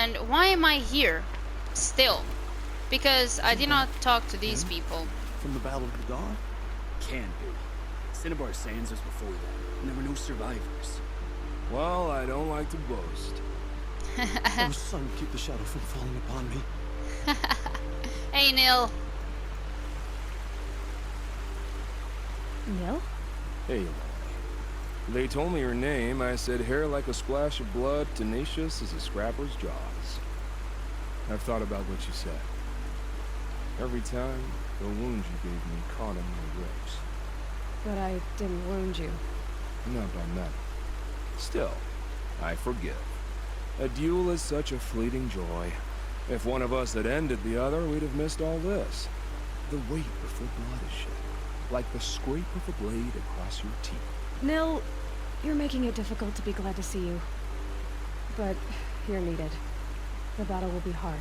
And why am I here? Still. Because I did not talk to these people. From the Battle of the Dawn? Can be. Cinnabar Sands was before that, and there were no survivors. Well, I don't like to boast. Oh, son, keep the shadow from falling upon me. Hey, Neil. Nil? Hey, Aloy. They told me your name. I said hair like a splash of blood, tenacious as a scrapper's jaws. I've thought about what you said. Every time, the wound you gave me caught in my ribs. But I didn't wound you. Not by metal. Still, I forgive. A duel is such a fleeting joy. If one of us had ended the other, we'd have missed all this. The weight before blood is shed, like the scrape of a blade across your teeth. Nil, you're making it difficult to be glad to see you. But you're needed. The battle will be hard.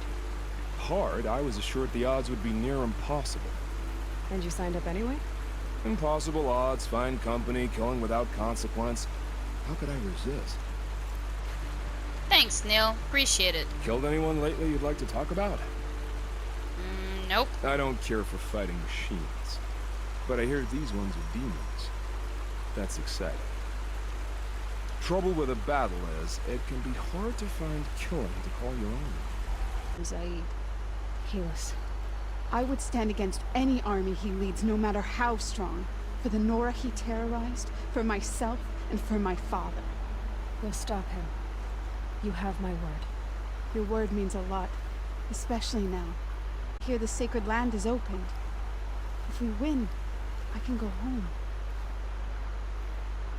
Hard? I was assured the odds would be near impossible. And you signed up anyway? Impossible odds, fine company, killing without consequence. How could I resist? Thanks, Neil. Appreciate it. Killed anyone lately you'd like to talk about? Nope. I don't care for fighting machines. But I hear these ones are demons. That's exciting. Trouble with a battle is, it can be hard to find killing to call your own. Zaid. Helis. I would stand against any army he leads, no matter how strong. For the Nora he terrorized, for myself, and for my father. We'll stop him. You have my word. Your word means a lot, especially now. Here the sacred land is opened. If we win, I can go home.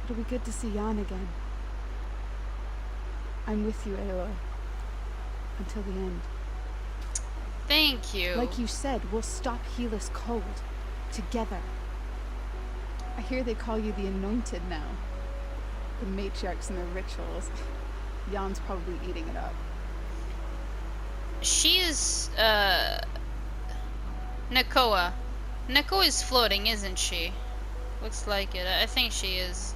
It'll be good to see Jan again. I'm with you, Aloy. Until the end. Thank you. Like you said, we'll stop Helis cold. Together. I hear they call you the Anointed now. The matriarchs and their rituals. Jan's probably eating it up. She is, Nakoa. Nakoa is floating, isn't she? Looks like it. I think she is.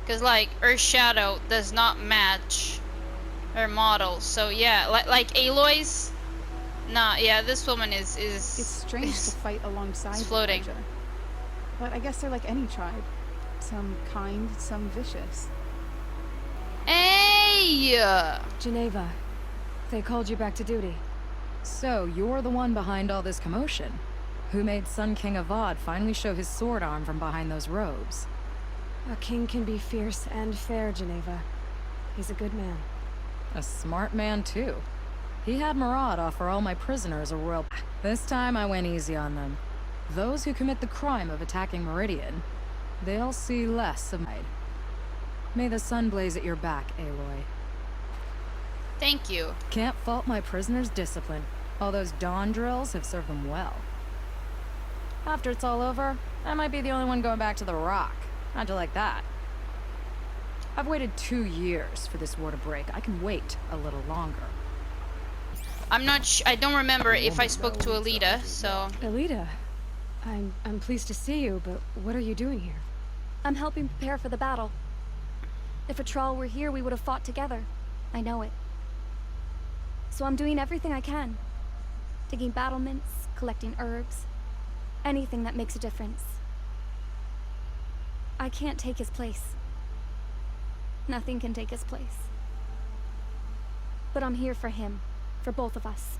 Because, like, her shadow does not match her model. So, yeah, like Aloy's. Nah, yeah, this woman is It's strange to fight alongside floating. Elijah. But I guess they're like any tribe. Some kind, some vicious. Hey! Geneva. They called you back to duty. So, you're the one behind all this commotion? Who made Sun King Avad finally show his sword arm from behind those robes? A king can be fierce and fair, Geneva. He's a good man. A smart man, too. He had Murad offer all my prisoners a royal... This time I went easy on them. Those who commit the crime of attacking Meridian, they'll see less of me. May the sun blaze at your back, Aloy. Thank you. Can't fault my prisoners' discipline. All those dawn drills have served them well. After it's all over, I might be the only one going back to the Rock. How'd you like that? I've waited 2 years for this war to break. I can wait a little longer. I'm not I don't remember if I spoke to Alita, so... Alita, I'm pleased to see you, but what are you doing here? I'm helping prepare for the battle. If a Thrall were here, we would have fought together. I know it. So I'm doing everything I can. Digging battlements, collecting herbs. Anything that makes a difference. I can't take his place. Nothing can take his place. But I'm here for him. For both of us.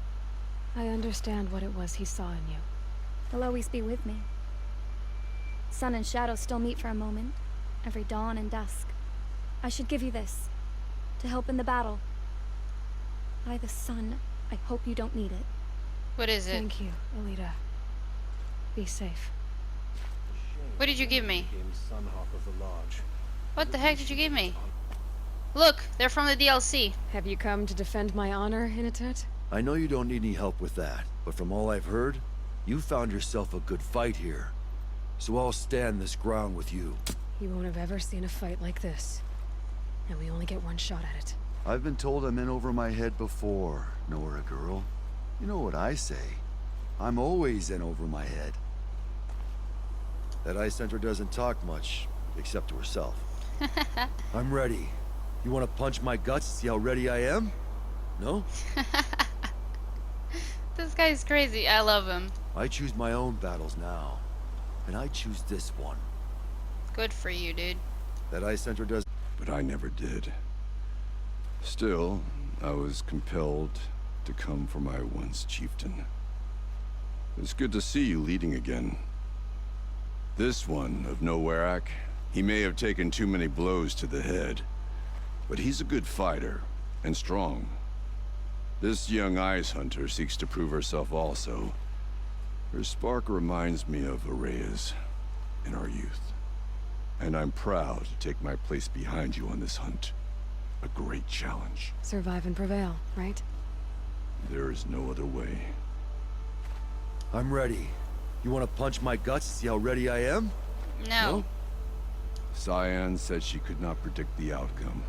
I understand what it was he saw in you. He'll always be with me. Sun and shadow still meet for a moment. Every dawn and dusk. I should give you this. To help in the battle. By the sun, I hope you don't need it. What is it? Thank you, Alita. Be safe. What did you give me? What the heck did you give me? Look, they're from the DLC. Have you come to defend my honor, Inatet? I know you don't need any help with that, but from all I've heard, you found yourself a good fight here. So I'll stand this ground with you. You won't have ever seen a fight like this. And we only get one shot at it. I've been told I'm in over my head before, Nora girl. You know what I say. I'm always in over my head. That Ice Center doesn't talk much, except to herself. I'm ready. You want to punch my guts to see how ready I am? No? This guy's crazy. I love him. I choose my own battles now. And I choose this one. Good for you, dude. That Ice Center does. But I never did. Still, I was compelled to come for my once chieftain. It's good to see you leading again. This one of Nowarak, he may have taken too many blows to the head, but he's a good fighter, and strong. This young ice hunter seeks to prove herself also. Her spark reminds me of Araya's in our youth. And I'm proud to take my place behind you on this hunt. A great challenge. Survive and prevail, right? There is no other way. I'm ready. You want to punch my guts to see how ready I am? No. Cyan said she could not predict the outcome.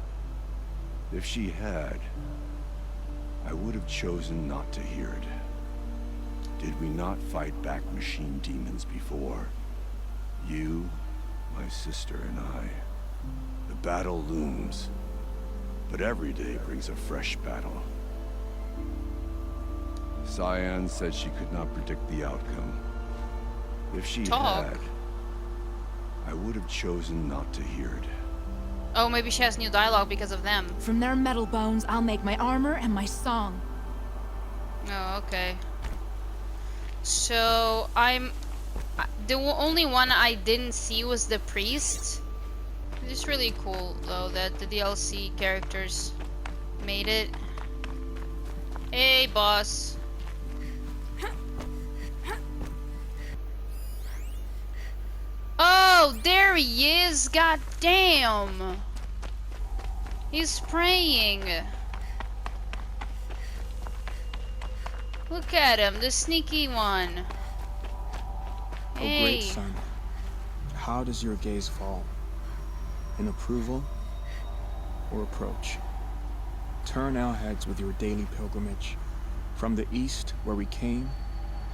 If she had, I would have chosen not to hear it. Did we not fight back machine demons before? You, my sister, and I. The battle looms, but every day brings a fresh battle. Cyan said she could not predict the outcome. If she had, I would have chosen not to hear it. Oh, maybe she has new dialogue because of them. From their metal bones, I'll make my armor and my song. Oh, okay. So, the only one I didn't see was the priest. It's really cool, though, that the DLC characters made it. Hey, boss. Oh, there he is! God damn! He's praying. Look at him, the sneaky one. O Hey. great son, how does your gaze fall? In approval or approach? Turn our heads with your daily pilgrimage, from the east where we came,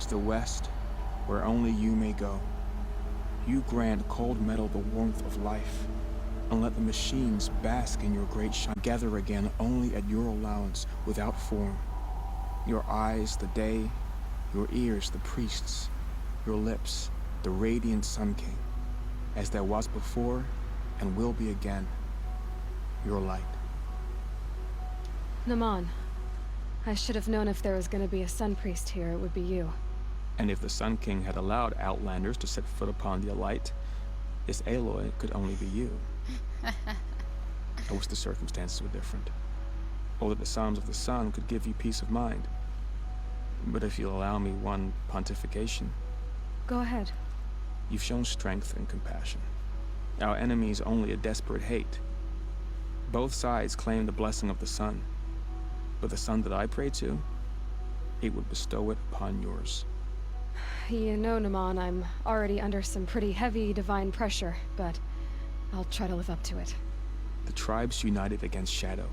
to the west where only you may go. You grant cold metal the warmth of life, and let the machines bask in your great shine. Gather again only at your allowance, without form. Your eyes, the day, your ears, the priests, your lips, the radiant Sun King, as there was before and will be again, your light. Naman, I should have known if there was going to be a Sun Priest here, it would be you. And if the Sun King had allowed Outlanders to set foot upon the Alight, this Aloy could only be you. I wish the circumstances were different, or that the Psalms of the Sun could give you peace of mind. But if you'll allow me one pontification... Go ahead. You've shown strength and compassion. Our enemies only a desperate hate. Both sides claim the blessing of the sun, but the sun that I pray to, it would bestow it upon yours. You know, Naman, I'm already under some pretty heavy divine pressure, but I'll try to live up to it. The tribes united against Shadow.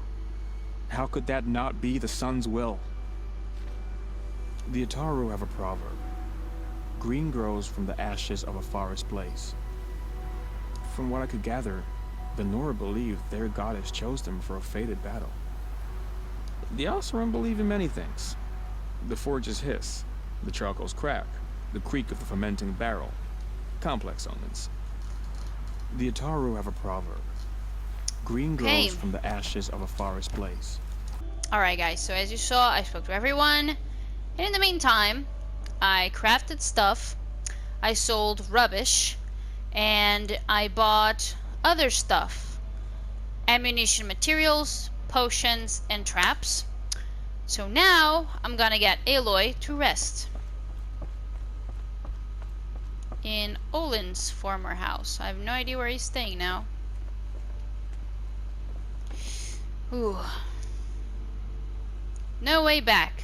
How could that not be the sun's will? The Ataru have a proverb. Green grows from the ashes of a forest blaze. From what I could gather, the Nora believe their goddess chose them for a fated battle. The Oseram believe in many things. The forges hiss, the charcoals crack, the creak of the fermenting barrel. Complex omens. The Ataru have a proverb. Green grows from the ashes of a forest blaze. Alright guys, so as you saw, I spoke to everyone. And in the meantime, I crafted stuff, I sold rubbish, and I bought other stuff. Ammunition materials, potions, and traps. So now, I'm gonna get Aloy to rest. In Olin's former house. I have no idea where he's staying now. Ooh. No way back.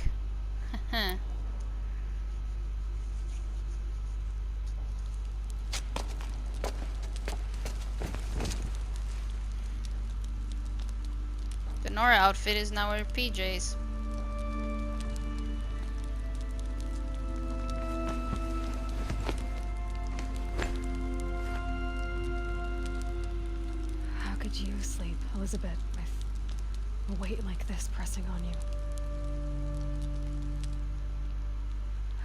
The Nora outfit is now her PJs. How could you sleep, Elizabeth, with A weight like this pressing on you.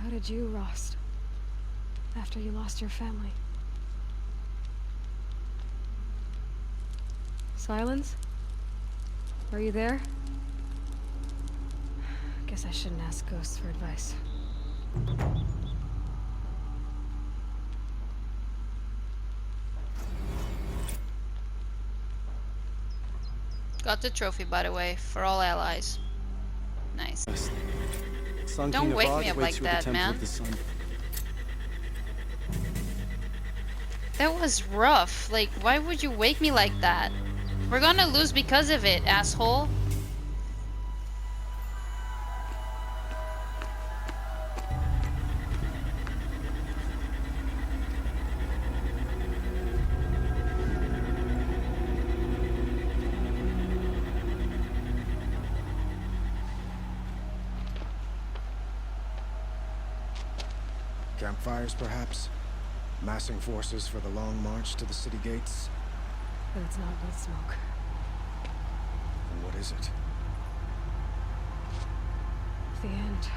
How did you, Rost? After you lost your family? Silence? Are you there? Guess I shouldn't ask ghosts for advice. Got the trophy, by the way, for all allies. Nice. Sun Don't King of wake Raj me up waits like you at that, the Temple man. of the Sun. That was rough. Like, why would you wake me like that? We're gonna lose because of it, asshole. Campfires, perhaps? Massing forces for the long march to the city gates? But it's not wood smoke. And what is it? The end.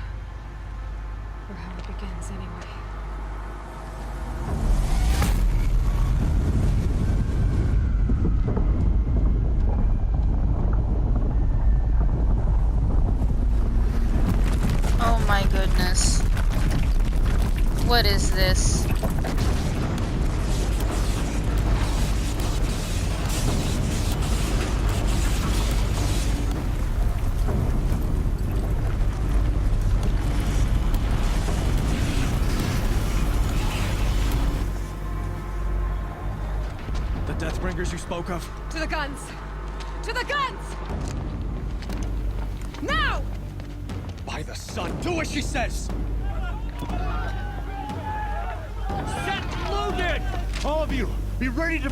Or how it begins, anyway. Oh my goodness. What is this? The Deathbringers you spoke of? To the guns! To the guns! Now! By the sun, do what she says! Set loaded! All of you, be ready to...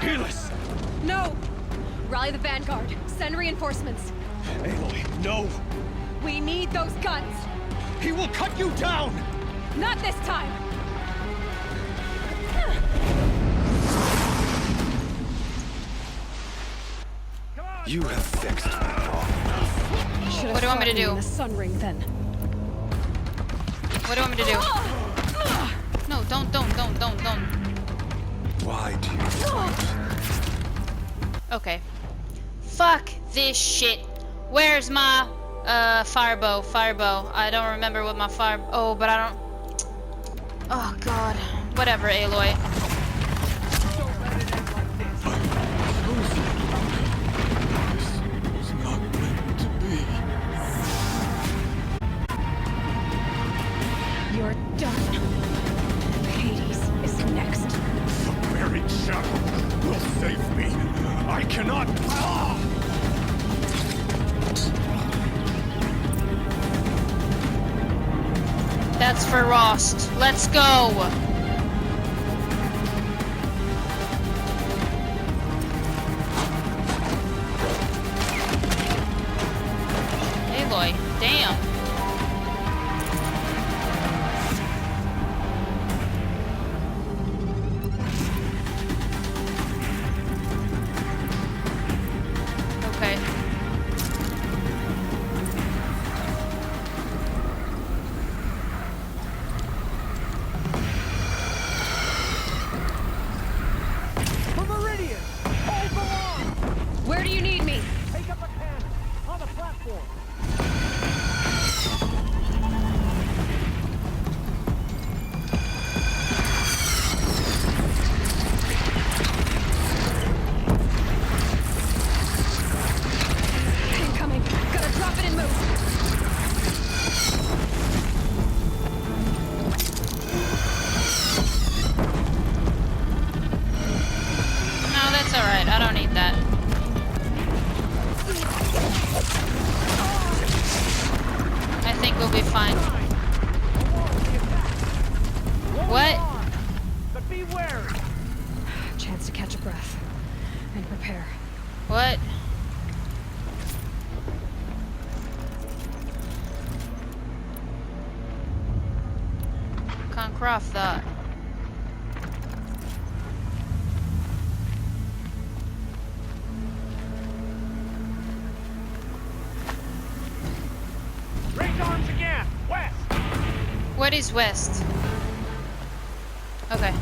Helis! No! Rally the vanguard. Send reinforcements. Aloy, no! We need those guns! He will cut you down! Not this time! You have fixed my problem. What do you want me to do? The sun ring, then. What do you want me to do? No, don't. Why do you fight? Okay. Fuck this shit. Where's my firebow? I don't remember what my fire. Oh, but I don't. Oh god. Whatever, Aloy. It's not meant to be. You're done. Hades is next. The buried shadow will save me. I cannot. That's for Rost. Let's go. Aloy, damn. Okay. Where do you need me? Take up a cannon on the platform. Incoming. Gotta drop it and move. No, that's alright. I don't need that. I think we'll be fine. What? But be wary. Chance to catch a breath. And prepare. What? Can't craft that. is west? Okay.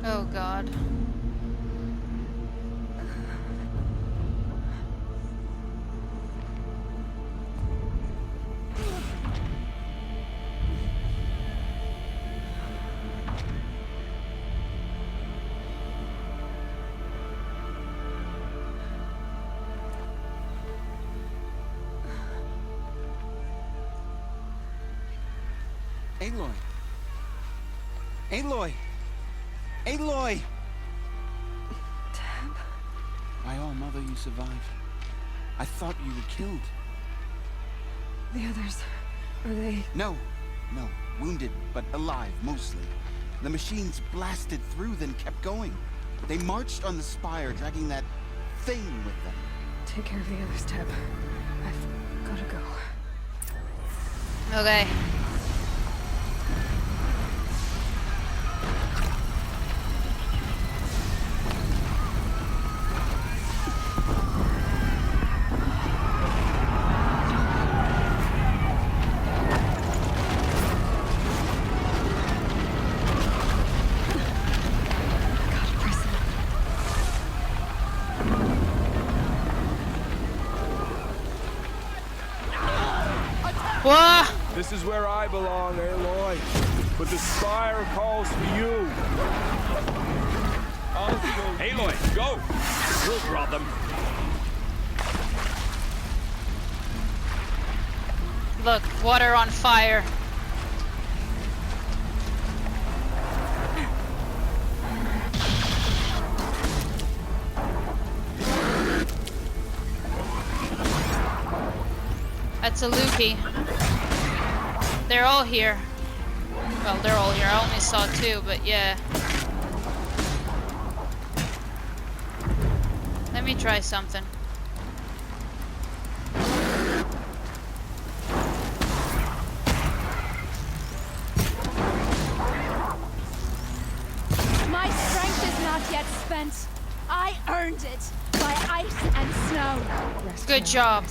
Oh God. Aloy! Aloy! Aloy! Tab? My all mother, you survived. I thought you were killed. The others, are they... No, wounded, but alive, mostly. The machines blasted through, then kept going. They marched on the spire, dragging that thing with them. Take care of the others, Tab. I've gotta go. Okay. Whoa! This is where I belong, Aloy. But the spire calls for you. Aloy, go! We'll draw them. Look, water on fire. That's a Lukey. They're all here. Well, they're all here. I only saw two, but yeah. Let me try something. My strength is not yet spent. I earned it by ice and snow. Good job.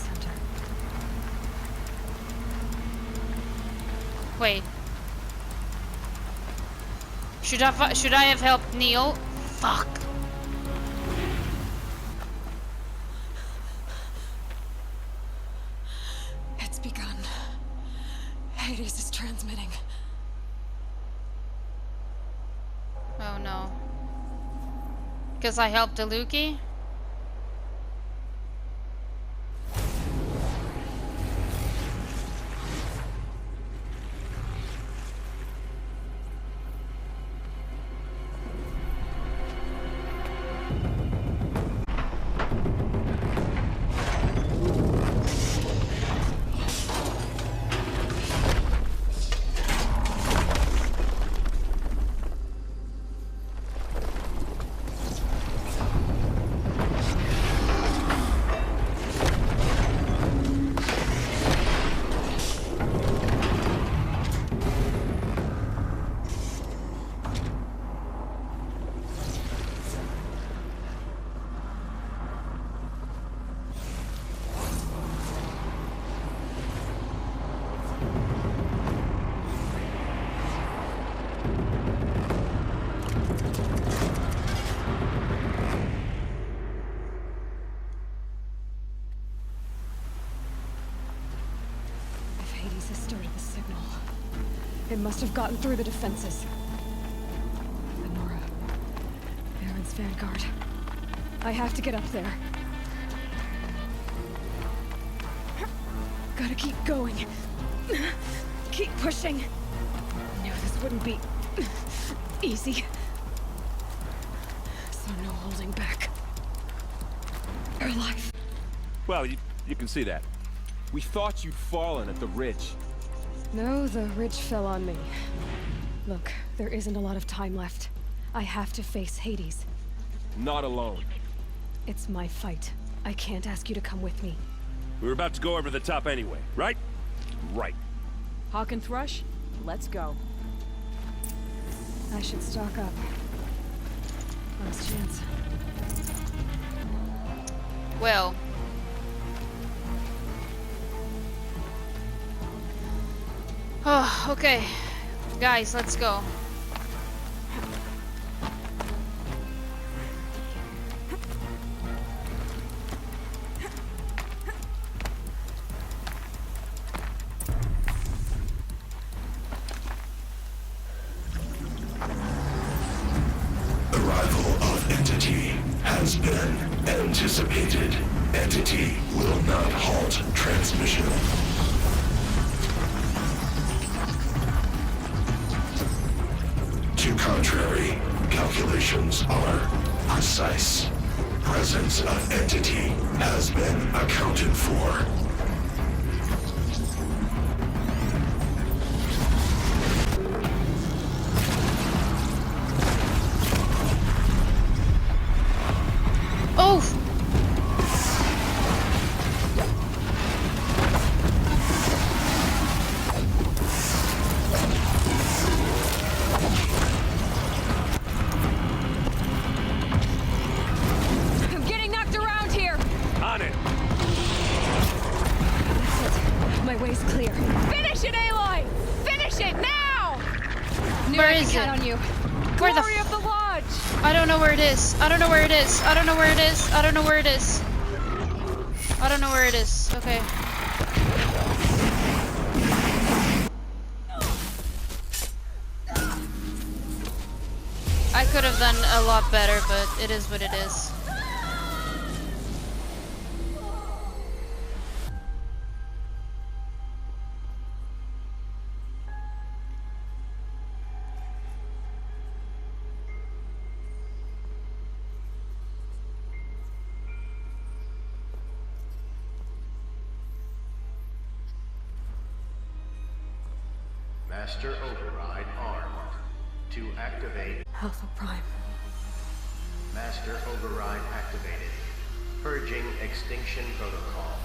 Wait. Should I have helped Neil? Fuck. It's begun. Hades is transmitting. Oh no. Because I helped a Lukey? It must have gotten through the defenses. Lenora. Baron's vanguard. I have to get up there. Gotta keep going. Keep pushing. Knew this wouldn't be easy. So no holding back. You're alive. Well, you can see that. We thought you'd fallen at the ridge. No, the ridge fell on me. Look, there isn't a lot of time left. I have to face Hades. Not alone. It's my fight. I can't ask you to come with me. We were about to go over the top anyway, right? Right. Hawk and Thrush, let's go. I should stock up. Last chance. Well. Oh, okay. Guys, let's go. Arrival of Entity has been anticipated. Entity will not halt transmission. To contrary, calculations are precise. Presence of Entity has been accounted for. Oh! I'm getting knocked around here! On it! That's it. My way's clear. Finish it, Aloy! Finish it now! Knew Where I could is count it? on you. Where the Glory of the Lodge! I don't know where it is. I don't know where it is. I don't know where it is. I don't know where it is. I don't know where it is. Okay. I could have done a lot better, but it is what it is. Master Override armed. To activate... Alpha Prime. Master Override activated. Purging Extinction Protocol.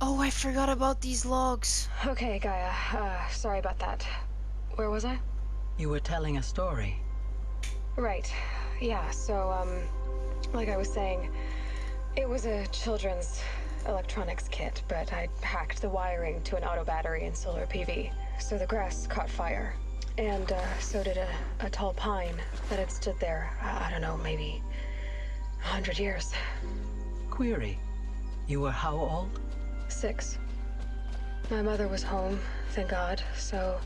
Oh, I forgot about these logs. Okay, Gaia. Sorry about that. Where was I? You were telling a story. Right. Yeah, so, like I was saying, it was a children's electronics kit, but I hacked the wiring to an auto battery and solar PV, so the grass caught fire. And so did a tall pine that had stood there, I don't know, maybe 100 years. Query, you were how old? 6. My mother was home, thank God, so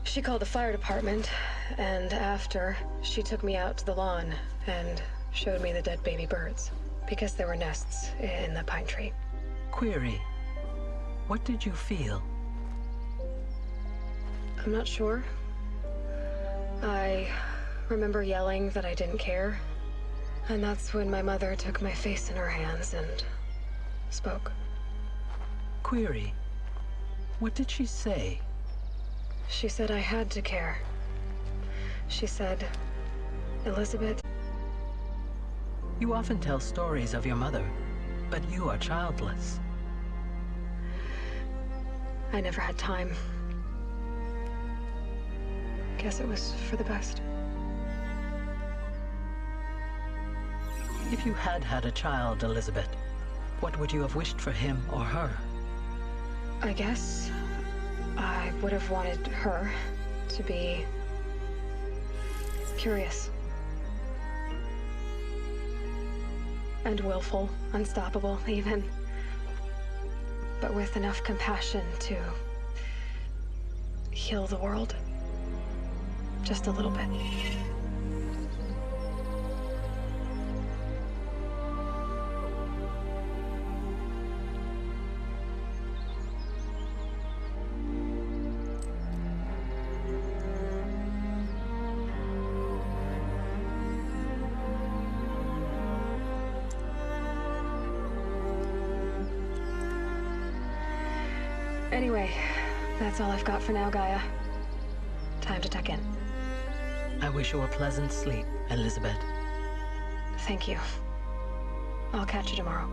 she called the fire department, and after, she took me out to the lawn and showed me the dead baby birds, because there were nests in the pine tree. Query, what did you feel? I'm not sure. I remember yelling that I didn't care, and that's when my mother took my face in her hands and spoke. Query, what did she say? She said I had to care. She said, Elizabeth... You often tell stories of your mother, but you are childless. I never had time. Guess it was for the best. If you had had a child, Elizabeth, what would you have wished for him or her? I guess I would have wanted her to be curious. And willful, unstoppable, even. But with enough compassion to heal the world. Just a little bit. Anyway, that's all I've got for now, Gaia. Time to tuck in. I wish you a pleasant sleep, Elizabeth. Thank you. I'll catch you tomorrow.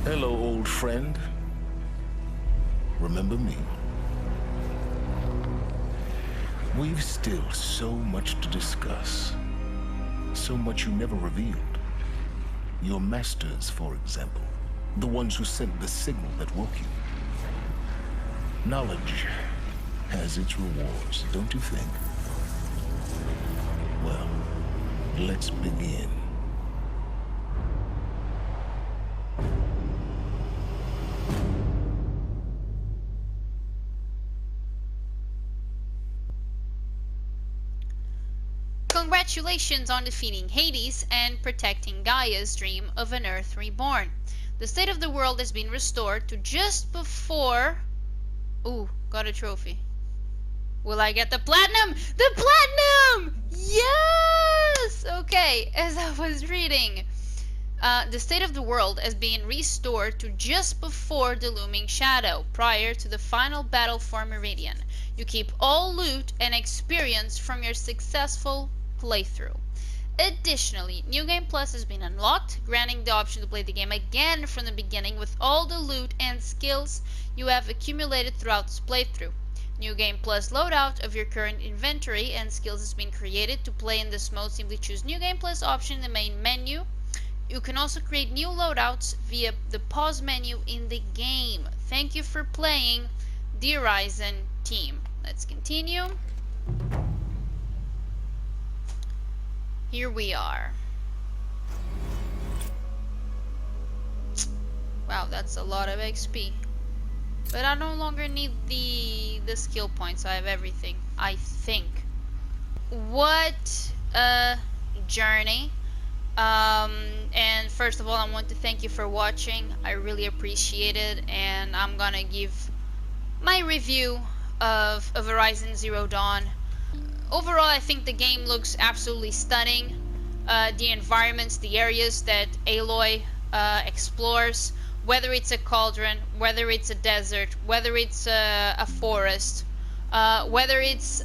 Hello, old friend. Remember me? We've still so much to discuss. So much you never revealed. Your masters, for example. The ones who sent the signal that woke you. Knowledge has its rewards, don't you think? Well, let's begin. Congratulations on defeating Hades and protecting Gaia's dream of an Earth reborn. The state of the world has been restored to just before... Ooh, got a trophy. Will I get the platinum? The platinum! Yes! Okay, as I was reading. The state of the world has been restored to just before the looming shadow, prior to the final battle for Meridian. You keep all loot and experience from your successful playthrough. Additionally, New Game Plus has been unlocked, granting the option to play the game again from the beginning with all the loot and skills you have accumulated throughout this playthrough. New Game Plus loadout of your current inventory and skills has been created. To play in this mode, simply choose New Game Plus option in the main menu. You can also create new loadouts via the pause menu in the game. Thank you for playing, the Horizon team. Let's continue. Here we are. Wow, that's a lot of XP. But I no longer need the skill points. I have everything, I think. What a journey. And first of all, I want to thank you for watching. I really appreciate it, and I'm gonna give my review of Horizon Zero Dawn. overall, I think the game looks absolutely stunning. The environments, the areas that Aloy explores, whether it's a cauldron, whether it's a desert, whether it's a forest, whether it's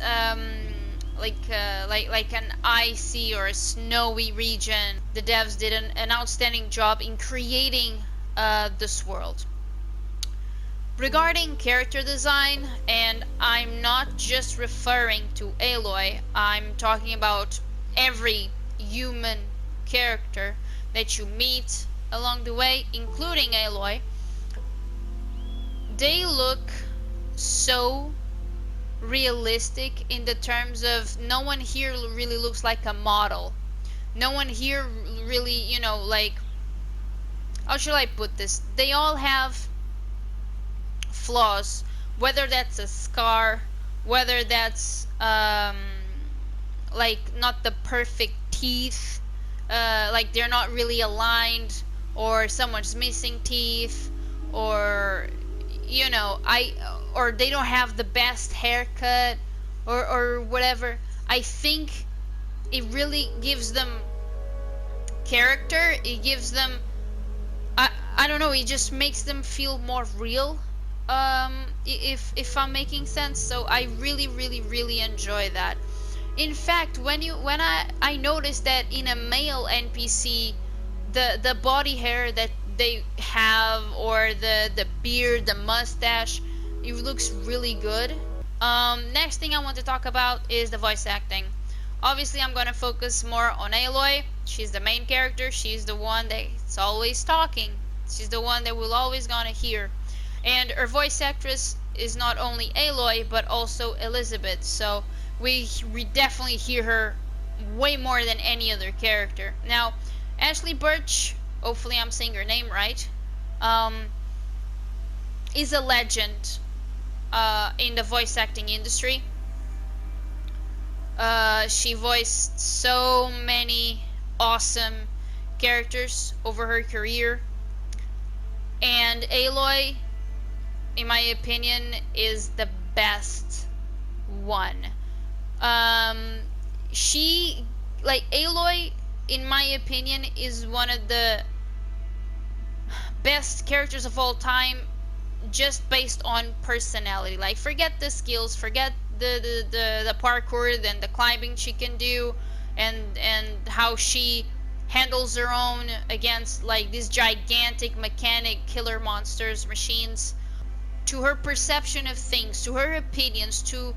like an icy or a snowy region. The devs did an outstanding job in creating this world. Regarding character design, and I'm not just referring to Aloy, I'm talking about every human character that you meet along the way, including Aloy, they look so realistic in the terms of no one here really looks like a model. No one here really, you know, like, how should I put this? They all have flaws, whether that's a scar, whether that's like not the perfect teeth, like they're not really aligned, or someone's missing teeth, or you know, or they don't have the best haircut, or whatever. I think it really gives them character. It gives them, I don't know, it just makes them feel more real, if I'm making sense. So I really enjoy that. In fact, when I noticed that in a male NPC, the body hair that they have, or the beard, the mustache, it looks really good. Next thing I want to talk about is the voice acting. Obviously, I'm gonna focus more on Aloy. She's the main character. She's the one that's always talking. She's the one that we're always gonna hear. And her voice actress is not only Aloy, but also Elizabeth. So we definitely hear her way more than any other character. Now, Ashley Birch, hopefully I'm saying her name right, is a legend in the voice acting industry. She voiced so many awesome characters over her career, and Aloy, in my opinion, is the best one. She, like, Aloy, in my opinion, is one of the best characters of all time, just based on personality. Like, forget the skills, forget the parkour and the climbing she can do, and how she handles her own against like these gigantic mechanic killer monsters, machines, to her perception of things, to her opinions, to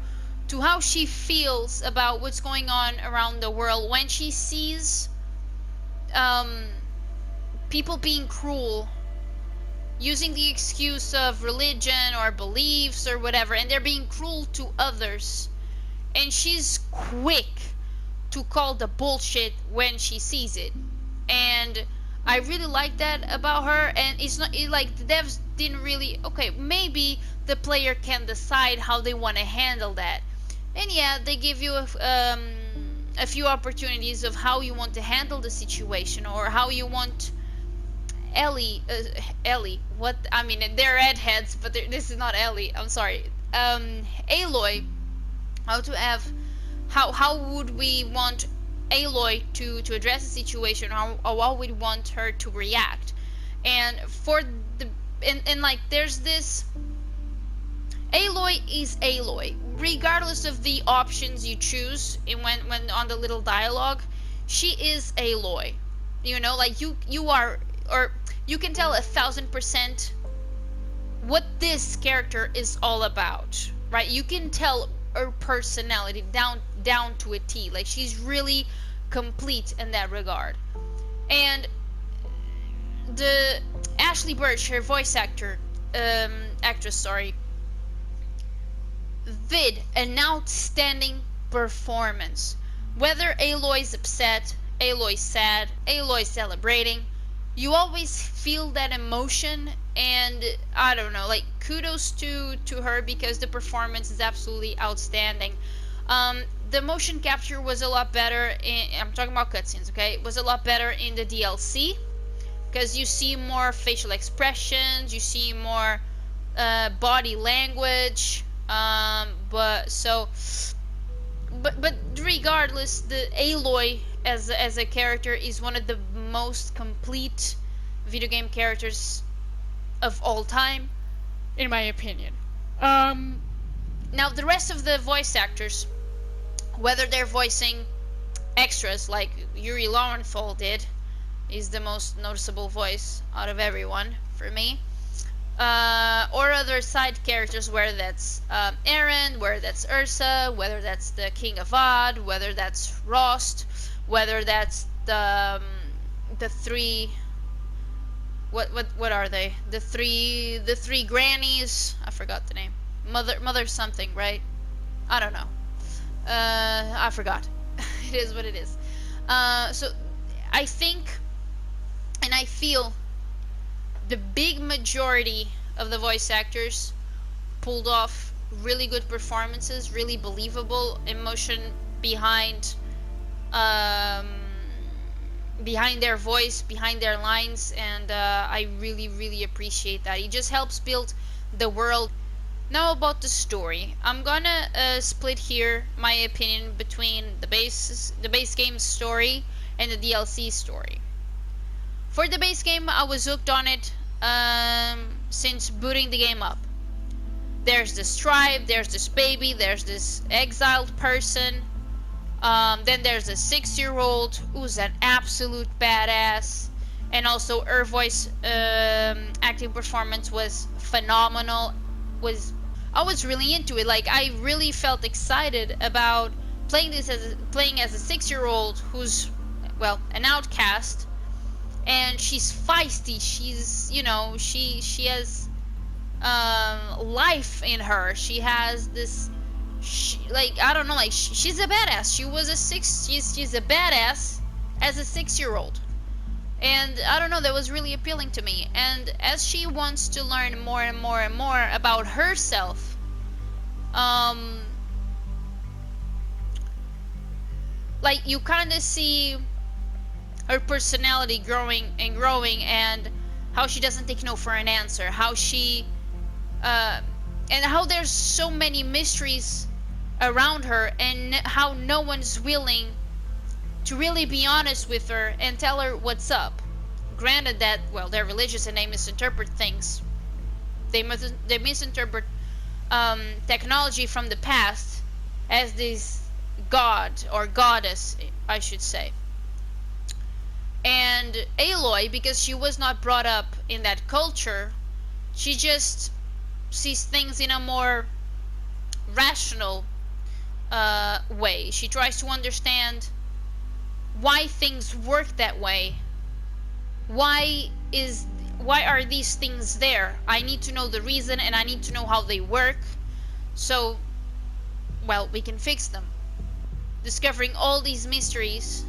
how she feels about what's going on around the world when she sees people being cruel, using the excuse of religion or beliefs or whatever, and they're being cruel to others, and she's quick to call the bullshit when she sees it. And I really like that about her. And it's not like the devs didn't really, okay, maybe the player can decide how they want to handle that, and yeah, they give you a few opportunities of how you want to handle the situation, or how you want Ellie, what, I mean, they're redheads, but this is not Ellie, I'm sorry, Aloy, how would we want Aloy to address the situation, or how we want her to react. And for the, and like, there's this, Aloy is Aloy, regardless of the options you choose, and when on the little dialogue, she is Aloy. You know, like you are, or you can tell 1000% what this character is all about, right? You can tell her personality down to a T. Like, she's really complete in that regard. And the Ashley Birch, her voice actress, sorry, did an outstanding performance. Whether Aloy's upset, Aloy's sad, Aloy's celebrating, you always feel that emotion. And I don't know, like, kudos to her, because the performance is absolutely outstanding. The motion capture was a lot better I'm talking about cutscenes, okay? It was a lot better in the DLC, because you see more facial expressions, you see more body language, but so but regardless, the Aloy as a character is one of the most complete video game characters of all time, in my opinion. Now the rest of the voice actors, whether they're voicing extras like Yuri Lowenthal did, is the most noticeable voice out of everyone for me, or other side characters, whether that's Eren, whether that's Ursa, whether that's the King of Odd, whether that's Rost, whether that's the three, what are they? The three grannies. I forgot the name. Mother something, right? I don't know. I forgot. It is what it is. So I think and I feel the big majority of the voice actors pulled off really good performances, really believable emotion behind behind their voice, behind their lines, and I really appreciate that. It just helps build the world. Now about the story, I'm gonna split here my opinion between the base game story and the DLC story. For the base game, I was hooked on it since booting the game up. There's this tribe, there's this baby, there's this exiled person. Then there's a 6-year-old who's an absolute badass, and also her voice acting performance was phenomenal. I was really into it. Like, I really felt excited about playing as a 6-year-old who's, well, an outcast, and she's feisty. She's, you know, she has life in her. She has this, like, I don't know, like, she's a badass. She's a badass as a 6-year-old. And I don't know, that was really appealing to me. And as she wants to learn more and more and more about herself, like, you kind of see her personality growing and growing, and how she doesn't take no for an answer, how she and how there's so many mysteries around her, and how no one's willing to really be honest with her and tell her what's up. Granted that, well, they're religious and they misinterpret things. They misinterpret technology from the past as this god or goddess, I should say. And Aloy, because she was not brought up in that culture, she just sees things in a more rational way. She tries to understand why things work that way. Why are these things there? I need to know the reason, and I need to know how they work, so, well, we can fix them. Discovering all these mysteries,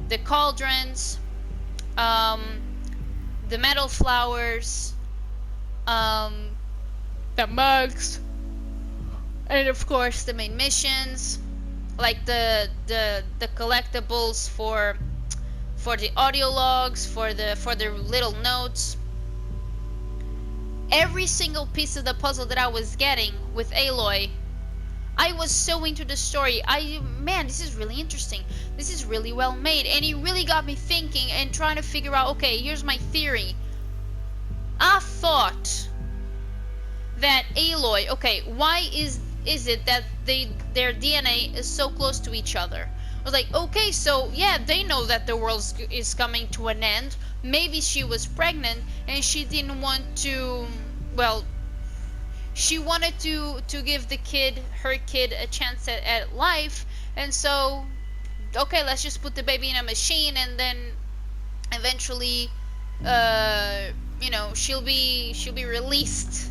the cauldrons, the metal flowers, the mugs, and of course the main missions, like the collectibles for the audio logs, for the little notes. Every single piece of the puzzle that I was getting with Aloy, I was so into the story. Man, this is really interesting. This is really well made, and it really got me thinking and trying to figure out, okay, here's my theory. I thought that Aloy, okay, why is it that their DNA is so close to each other? I was like, okay, so yeah, they know that the world is coming to an end. Maybe she was pregnant and she didn't want to, well, she wanted to give her kid a chance at life, and so, okay, let's just put the baby in a machine, and then eventually, you know, she'll be released,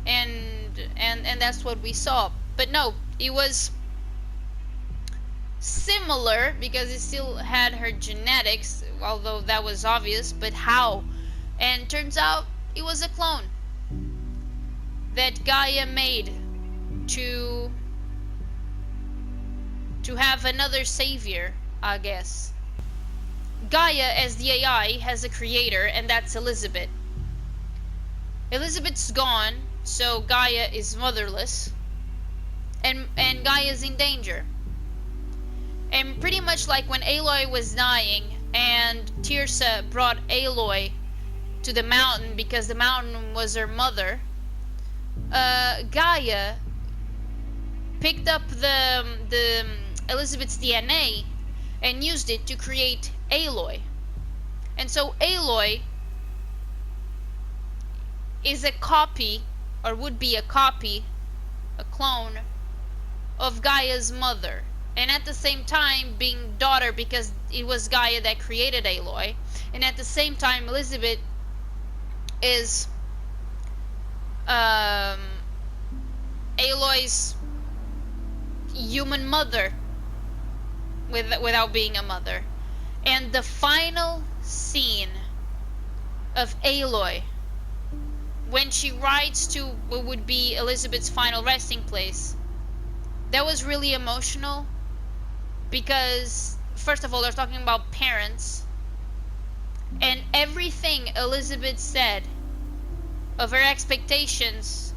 and that's what we saw. But no, it was similar because it still had her genetics, although that was obvious. But how? And turns out it was a clone that Gaia made to have another savior, I guess. Gaia, as the AI, has a creator, and that's Elizabeth. Elizabeth's gone, so Gaia is motherless, and Gaia's in danger. And pretty much like when Aloy was dying and Tirsa brought Aloy to the mountain because the mountain was her mother, Gaia picked up the Elizabeth's DNA and used it to create Aloy. And so Aloy is a copy, or would be a copy, a clone of Gaia's mother, and at the same time being daughter because it was Gaia that created Aloy, and at the same time Elizabeth is Aloy's human mother without being a mother. And the final scene of Aloy, when she rides to what would be Elizabeth's final resting place, that was really emotional because, first of all, they're talking about parents, and everything Elizabeth said of her expectations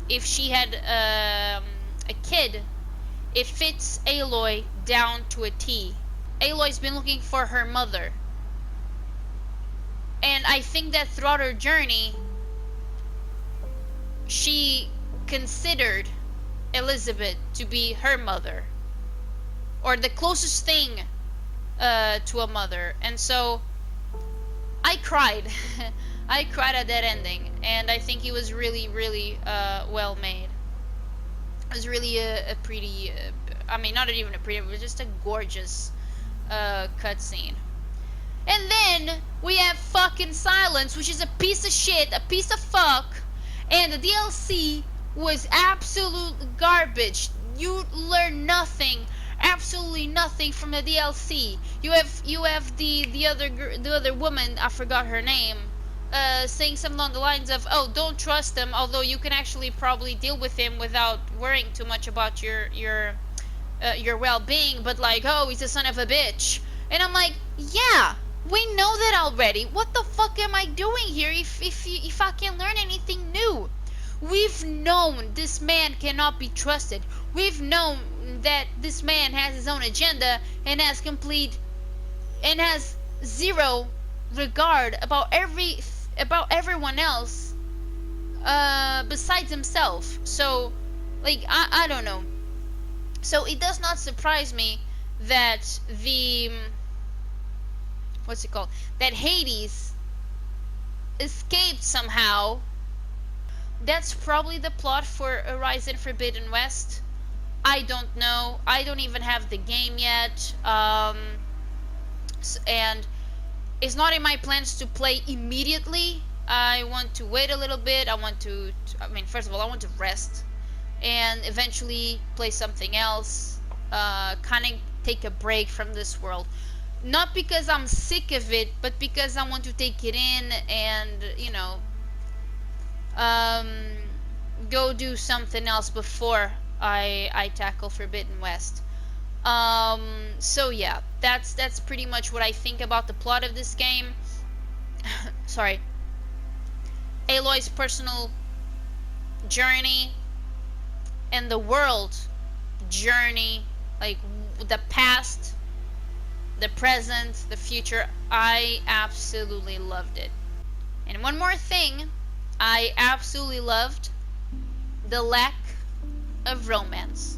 if she had a kid, it fits Aloy down to a T. Aloy's been looking for her mother, and I think that throughout her journey she considered Elizabeth to be her mother, or the closest thing to a mother. And so I cried. I cried at that ending, and I think it was really, really well made. It was really a pretty, I mean, not even a pretty, it was just a gorgeous cutscene. And then we have fucking Silence, which is a piece of shit, a piece of fuck, and the DLC was absolute garbage. You learn nothing, absolutely nothing from the DLC. You have the other woman, I forgot her name, saying something along the lines of, "Oh, don't trust him," although you can actually probably deal with him without worrying too much about your well-being. But like, "Oh, he's a son of a bitch," and I'm like, yeah, we know that already. What the fuck am I doing here if I can't learn anything new? We've known this man cannot be trusted. We've known that this man has his own agenda and has zero regard about everyone else besides himself. So, like, I don't know. So it does not surprise me that that Hades escaped somehow. That's probably the plot for Horizon Forbidden West. I don't know. I don't even have the game yet. And it's not in my plans to play immediately. I want to wait a little bit. I mean, first of all, I want to rest and eventually play something else. Kind of take a break from this world. Not because I'm sick of it, but because I want to take it in and, you know, go do something else before I tackle Forbidden West. So yeah, that's pretty much what I think about the plot of this game. Sorry. Aloy's personal journey and the world journey, like the past, the present, the future. I absolutely loved it. And one more thing, I absolutely loved the lack of romance.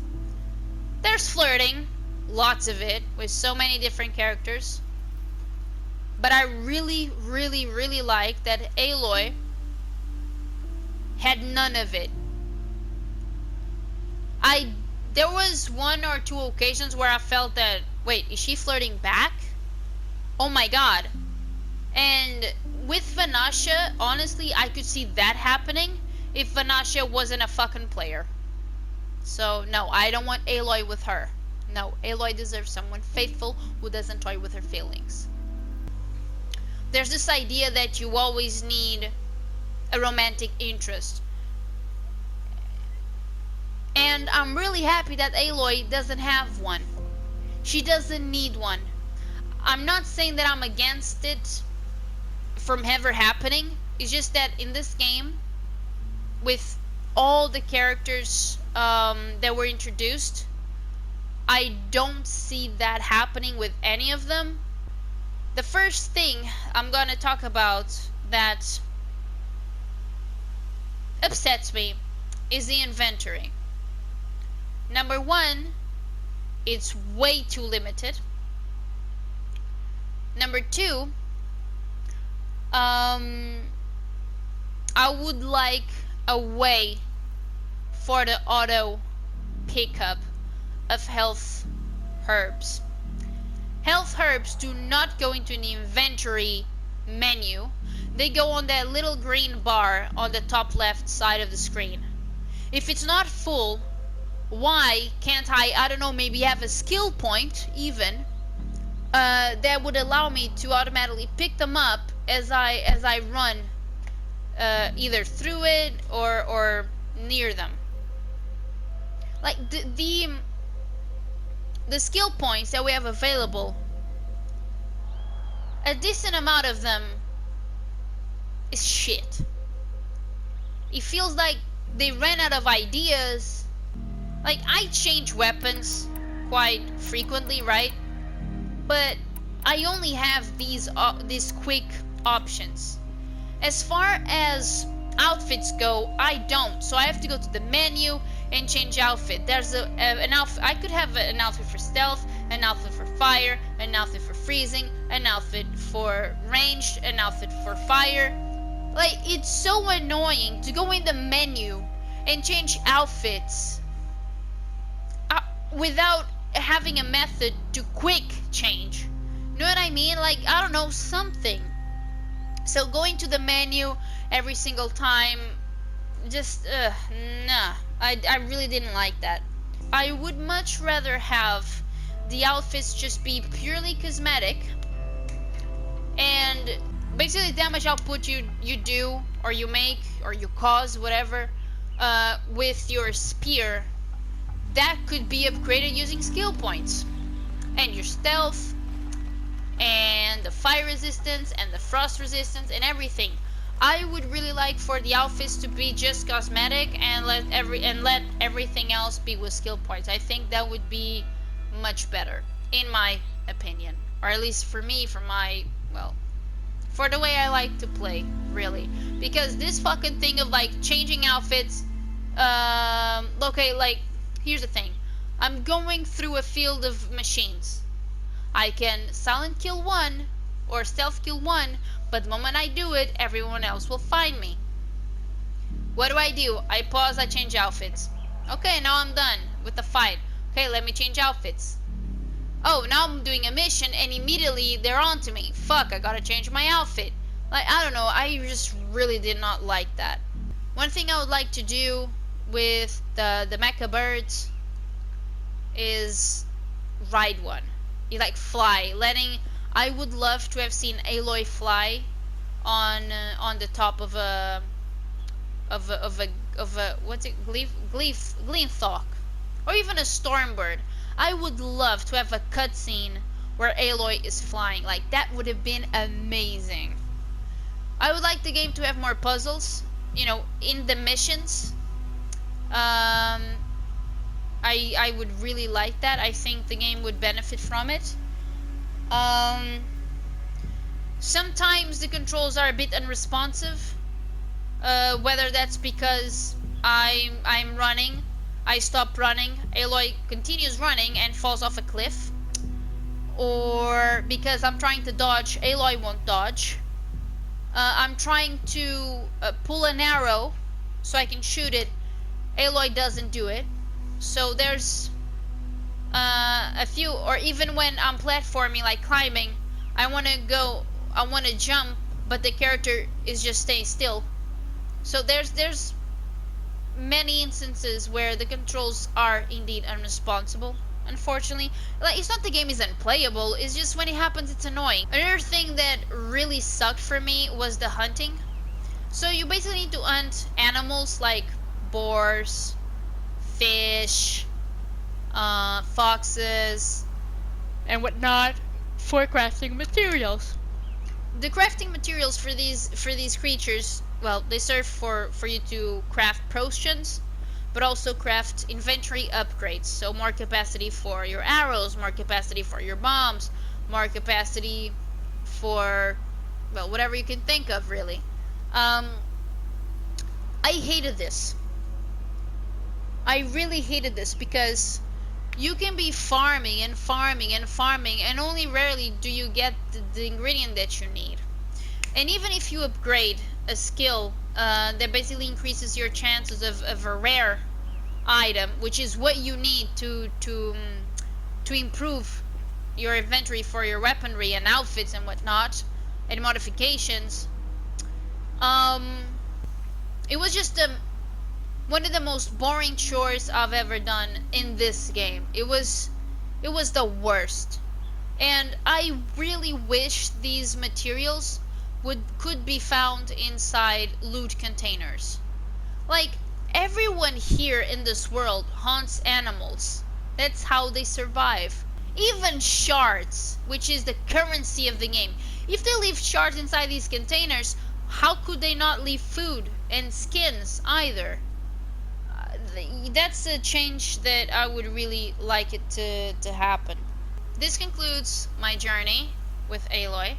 There's flirting, lots of it, with so many different characters. But I really, really, really like that Aloy had none of it. There was one or two occasions where I felt that, wait, is she flirting back? Oh my god. And with Vanasha, honestly, I could see that happening if Vanasha wasn't a fucking player. So, no, I don't want Aloy with her. No, Aloy deserves someone faithful who doesn't toy with her feelings. There's this idea that you always need a romantic interest. And I'm really happy that Aloy doesn't have one. She doesn't need one. I'm not saying that I'm against it from ever happening. It's just that in this game, with all the characters that were introduced, I don't see that happening with any of them. The first thing I'm gonna talk about that upsets me is the inventory. Number one, it's way too limited. Number two, I would like a way for the auto pickup of health herbs. Health herbs do not go into the inventory menu. They go on that little green bar on the top left side of the screen. If it's not full, why can't I don't know, maybe have a skill point even that would allow me to automatically pick them up as I run either through it or near them. Like the skill points that we have available, a decent amount of them is shit. It feels like they ran out of ideas. Like, I change weapons quite frequently, right? But I only have these quick options. As far as outfits go, I don't. So I have to go to the menu and change outfit. There's an outfit. I could have an outfit for stealth, an outfit for fire, an outfit for freezing, an outfit for ranged, an outfit for fire. Like, it's so annoying to go in the menu and change outfits without having a method to quick change. You know what I mean? Like, I don't know, something. So going to the menu every single time, just nah. I really didn't like that. I would much rather have the outfits just be purely cosmetic, and basically the damage output you do or you make or you cause, whatever, with your spear, that could be upgraded using skill points. And your stealth and the fire resistance and the frost resistance and everything. I would really like for the outfits to be just cosmetic and let everything else be with skill points. I think that would be much better, in my opinion, or at least for me, for the way I like to play, really. Because this fucking thing of like changing outfits, okay, like, here's the thing. I'm going through a field of machines. I can silent kill one or stealth kill one, but the moment I do it, everyone else will find me. What do? I pause, I change outfits. Okay, now I'm done with the fight. Okay, let me change outfits. Oh, now I'm doing a mission and immediately they're onto me. Fuck, I gotta change my outfit. Like, I don't know, I just really did not like that. One thing I would like to do with the mecha birds is ride one. You like fly, I would love to have seen Aloy fly on the top of a what's it, Gleamthawk, or even a Stormbird. I would love to have a cutscene where Aloy is flying. Like, that would have been amazing. I would like the game to have more puzzles, you know, in the missions. I would really like that. I think the game would benefit from it. Sometimes the controls are a bit unresponsive. Whether that's because I'm running, I stop running, Aloy continues running and falls off a cliff, or because I'm trying to dodge, Aloy won't dodge. I'm trying to pull an arrow so I can shoot it, Aloy doesn't do it. So there's a few, or even when I'm platforming, like climbing, I want to jump, but the character is just staying still. So there's many instances where the controls are indeed unresponsive. Unfortunately, like, it's not the game is unplayable, it's just when it happens it's annoying. Another thing that really sucked for me was the hunting. So you basically need to hunt animals like boars, fish, foxes, and whatnot for crafting materials. The crafting materials for these creatures, well, they serve for you to craft potions, but also craft inventory upgrades. So more capacity for your arrows, more capacity for your bombs, more capacity for, well, whatever you can think of, really. I hated this. I really hated this because you can be farming and farming and farming, and only rarely do you get the ingredient that you need. And even if you upgrade a skill that basically increases your chances of a rare item, which is what you need to improve your inventory for your weaponry and outfits and whatnot, and modifications, it was just one of the most boring chores I've ever done in this game. It was the worst. And I really wish these materials could be found inside loot containers. Like, everyone here in this world hunts animals. That's how they survive. Even shards, which is the currency of the game. If they leave shards inside these containers, how could they not leave food and skins either? That's a change that I would really like it to happen. This concludes my journey with Aloy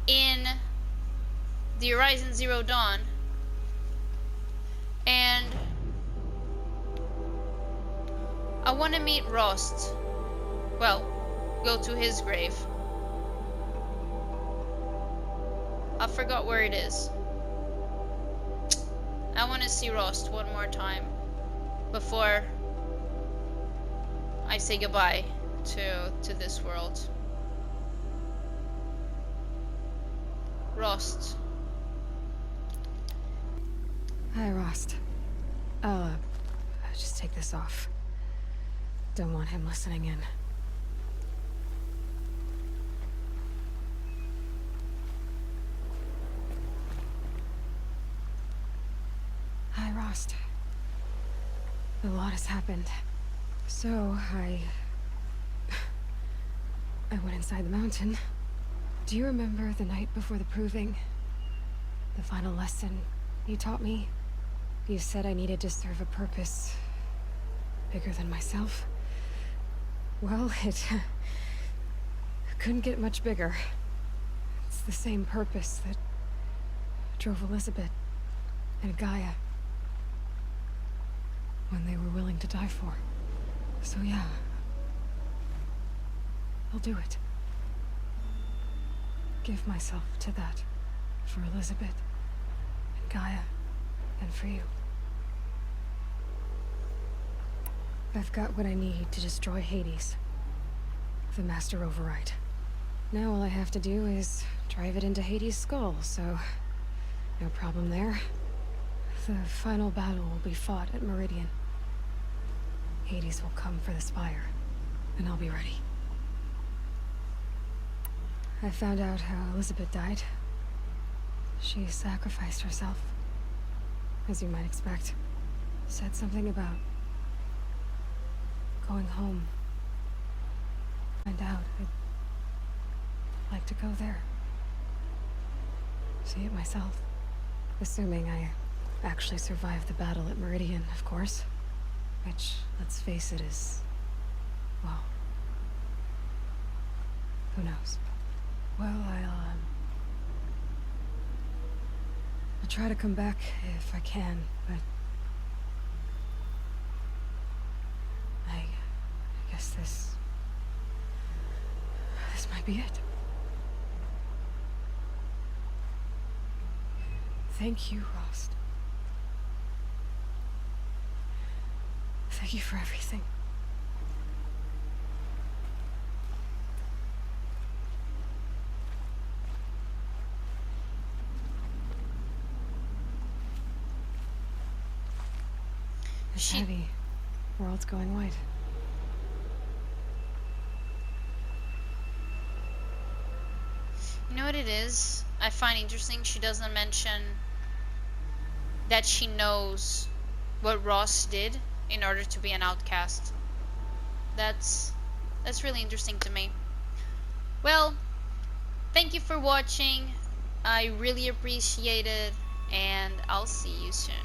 in the Horizon Zero Dawn, and I want to meet Rost. Well, go to his grave. I forgot where it is. I want to see Rost one more time before I say goodbye to this world. Rost. Hi, Rost. I'll just take this off. Don't want him listening in. Hi, Rost. A lot has happened. So, I went inside the mountain. Do you remember the night before the proving? The final lesson you taught me? You said I needed to serve a purpose bigger than myself. Well, it couldn't get much bigger. It's the same purpose that drove Elizabeth and Gaia when they were willing to die for. So yeah, I'll do it. Give myself to that. For Elizabeth, and Gaia, and for you. I've got what I need to destroy Hades. The Master Override. Now all I have to do is drive it into Hades' skull, so no problem there. The final battle will be fought at Meridian. Hades will come for the Spire, and I'll be ready. I found out how Elizabeth died. She sacrificed herself, as you might expect. Said something about going home. Find out I'd like to go there. See it myself. Assuming I actually survived the battle at Meridian, of course. Which, let's face it, is... well... who knows? Well, I'll try to come back if I can, but... I guess this might be it. Thank you, Rost. Thank you for everything. It's heavy. World's going white. You know what it is? I find interesting she doesn't mention that she knows what Ross did in order to be an outcast. That's really interesting to me. Well, thank you for watching. I really appreciate it, and I'll see you soon.